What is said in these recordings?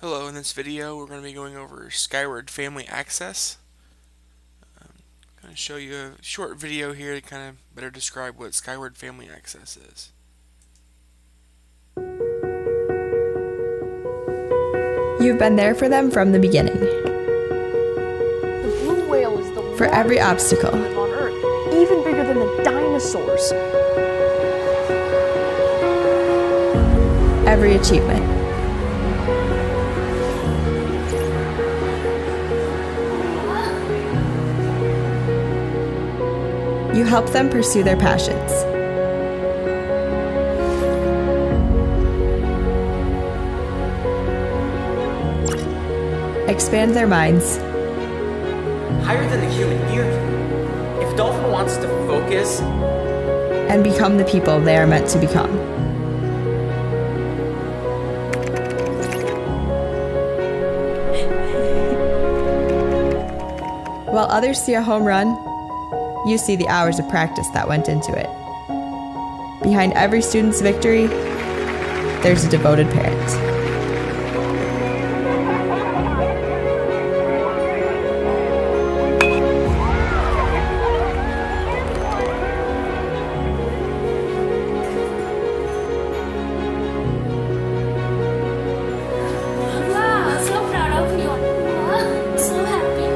Hello, in this video we're going to be going over Skyward Family Access. I'm going to show you a short video here to kind of better describe what Skyward Family Access is. You've been there for them from the beginning. The blue whale is the For every obstacle. largest on Earth, even bigger than the dinosaurs. Every achievement. You help them pursue their passions. Expand their minds. Higher than the human ear. If Dolphin wants to focus, And become the people they are meant to become. While others see a home run, you see the hours of practice that went into it. Behind every student's victory, there's a devoted parent. Wow, so proud of you. Wow, so happy.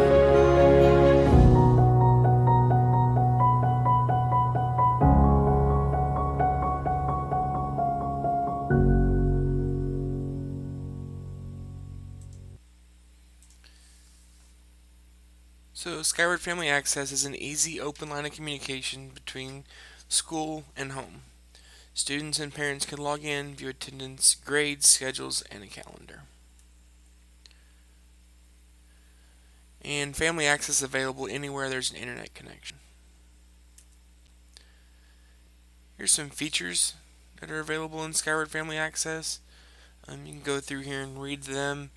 So Skyward Family Access is an easy open line of communication between school and home. Students and parents can log in, view attendance, grades, schedules, and a calendar. And Family Access is available anywhere there's an internet connection. Here's some features that are available in Skyward Family Access. You can go through here and read them.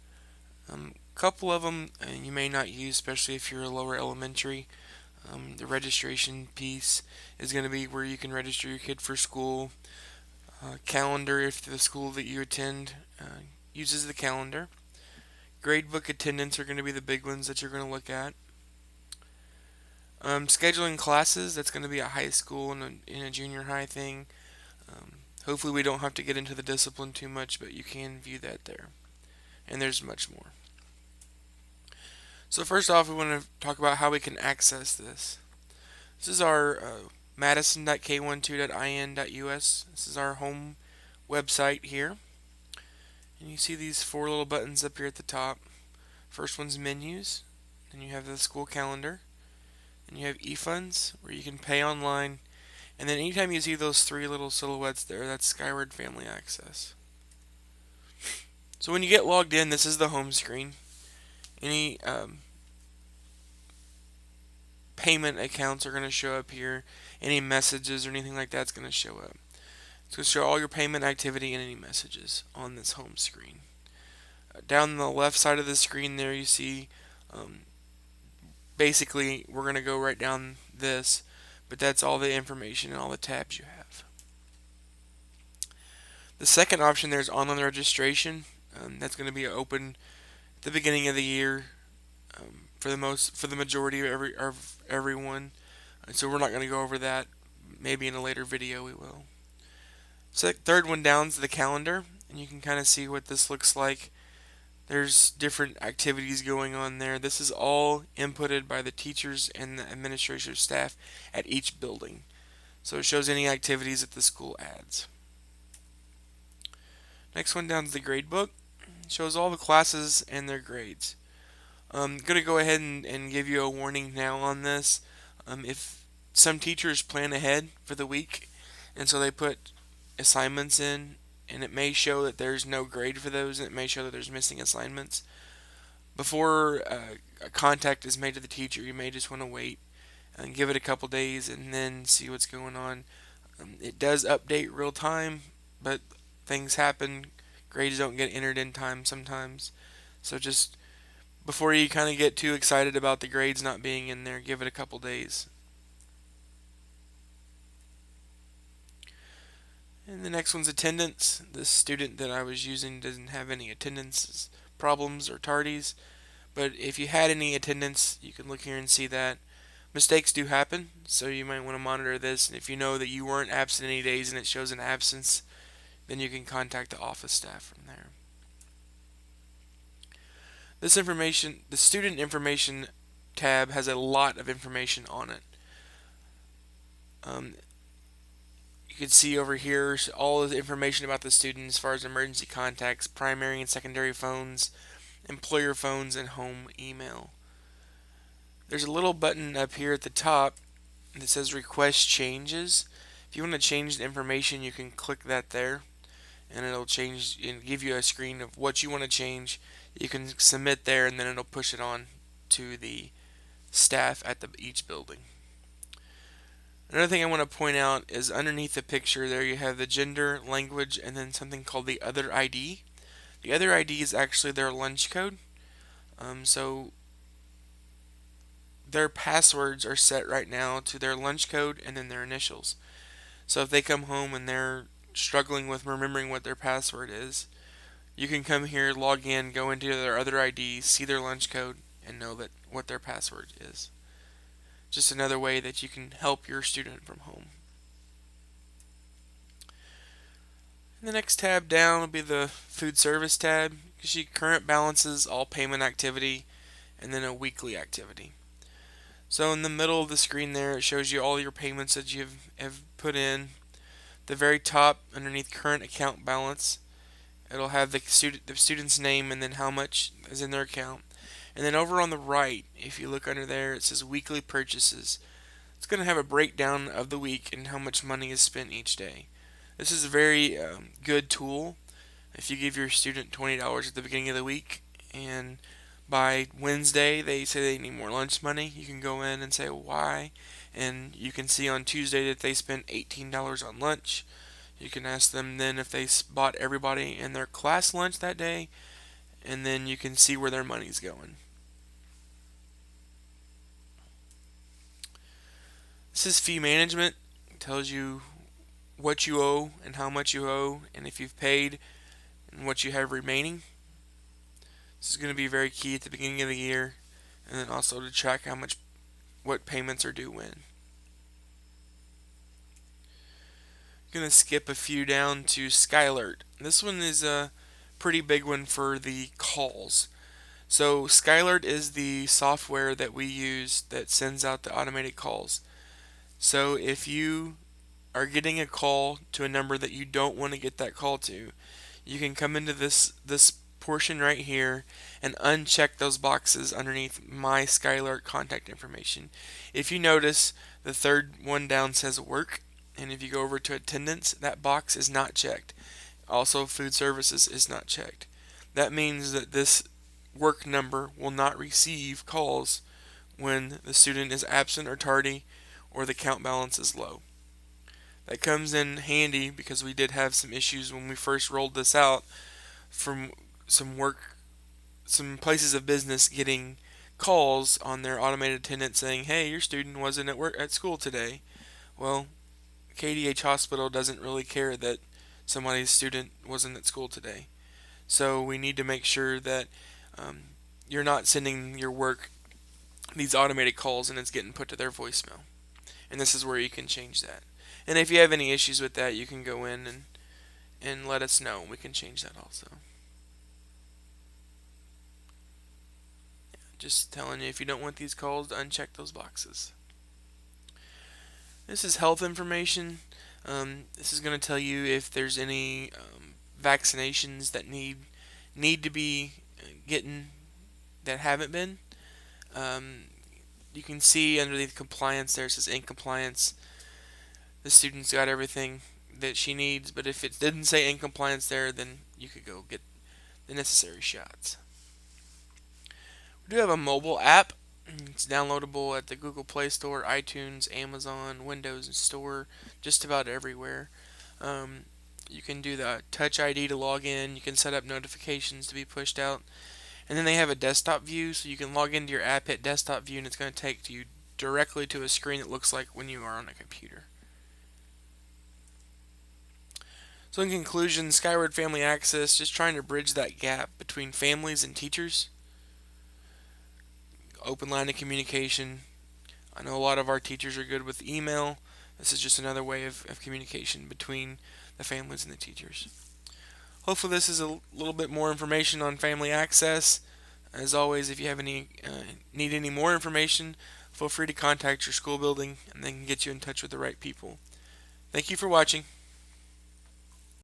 A couple of them you may not use, especially if you're a lower elementary. The registration piece is going to be where you can register your kid for school. Calendar, if the school that you attend uses the calendar. Gradebook attendance are going to be the big ones that you're going to look at. Scheduling classes, that's going to be a high school and a junior high thing. Hopefully we don't have to get into the discipline too much, but you can view that there. And there's much more. So first off, we want to talk about how we can access this. This is our madison.k12.in.us. This is our home website here. And you see these four little buttons up here at the top. First one's menus. Then you have the school calendar. And you have eFunds, where you can pay online. And then anytime you see those three little silhouettes there, that's Skyward Family Access. So when you get logged in, this is the home screen. Any payment accounts are going to show up here. Any messages or anything like that's going to show up. It's going to show all your payment activity and any messages on this home screen. Down the left side of the screen there you see basically we're going to go right down this, but that's all the information and all the tabs you have. The second option there is online registration. That's going to be open at the beginning of the year for the majority of everyone. And so we're not going to go over that. Maybe in a later video we will. So third one down is the calendar, and you can kind of see what this looks like. There's different activities going on there. This is all inputted by the teachers and the administrative staff at each building. So it shows any activities that the school adds. Next one down is the grade book. It shows all the classes and their grades. I'm going to go ahead and give you a warning now on this. If some teachers plan ahead for the week, and so they put assignments in, and it may show that there's no grade for those, and it may show that there's missing assignments. Before a contact is made to the teacher, you may just want to wait and give it a couple days and then see what's going on. It does update real time, but things happen. Grades don't get entered in time sometimes. So just before you kind of get too excited about the grades not being in there, give it a couple days. And the next one's attendance. The student that I was using doesn't have any attendance problems or tardies. But if you had any attendance, you can look here and see that. Mistakes do happen, so you might want to monitor this. And if you know that you weren't absent any days and it shows an absence, then you can contact the office staff from there. This information, the student information tab has a lot of information on it. You can see over here all the information about the student as far as emergency contacts, primary and secondary phones, employer phones, and home email. There's a little button up here at the top that says request changes. If you want to change the information, you can click that there, and it'll change and give you a screen of what you want to change. You can submit there, and then it'll push it on to the staff at each building. Another thing I want to point out is underneath the picture there you have the gender, language, and then something called the other ID. The other ID is actually their lunch code. So their passwords are set right now to their lunch code and then their initials. So if they come home and they're struggling with remembering what their password is, you can come here, log in, go into their other ID, see their lunch code, and know that what their password is. Just another way that you can help your student from home. And the next tab down will be the food service tab. You see current balances, all payment activity, and then a weekly activity. So in the middle of the screen there, it shows you all your payments that you have put in. The very top, underneath current account balance, it'll have the student's name and then how much is in their account. And then over on the right, if you look under there, it says weekly purchases. It's going to have a breakdown of the week and how much money is spent each day. This is a very good tool. If you give your student $20 at the beginning of the week and by Wednesday they say they need more lunch money, you can go in and say why, and you can see on Tuesday that they spent $18 on lunch. You can ask them then if they bought everybody in their class lunch that day, and then you can see where their money's going. This is fee management. It tells you what you owe and how much you owe, and if you've paid and what you have remaining. This is going to be very key at the beginning of the year, and then also to track what payments are due when. I'm going to skip a few down to Skyward. This one is a pretty big one for the calls. So Skyward is the software that we use that sends out the automated calls. So if you are getting a call to a number that you don't want to get that call to, you can come into this portion right here and uncheck those boxes underneath My Skyward contact information. If you notice, the third one down says work, and if you go over to attendance, that box is not checked. Also, food services is not checked. That means that this work number will not receive calls when the student is absent or tardy or the count balance is low. That comes in handy because we did have some issues when we first rolled this out from some places of business getting calls on their automated attendant saying, hey, your student wasn't at school today. Well, KDH Hospital doesn't really care that somebody's student wasn't at school today. So we need to make sure that you're not sending your work these automated calls and it's getting put to their voicemail. And this is where you can change that. And if you have any issues with that, you can go in and let us know. We can change that also. Just telling you, if you don't want these calls, to uncheck those boxes. This is health information. This is going to tell you if there's any vaccinations that need to be getting that haven't been. You can see underneath compliance there it says in compliance. The student's got everything that she needs, but if it didn't say in compliance there, then you could go get the necessary shots. We do have a mobile app. It's downloadable at the Google Play Store, iTunes, Amazon, Windows Store, just about everywhere. You can do the Touch ID to log in. You can set up notifications to be pushed out. And then they have a desktop view, so you can log into your app, hit desktop view, and it's going to take you directly to a screen that looks like when you are on a computer. So in conclusion, Skyward Family Access just trying to bridge that gap between families and teachers. Open line of communication. I know a lot of our teachers are good with email. This is just another way of communication between the families and the teachers. Hopefully this is a little bit more information on family access. As always, if you have need any more information, feel free to contact your school building and they can get you in touch with the right people. Thank you for watching.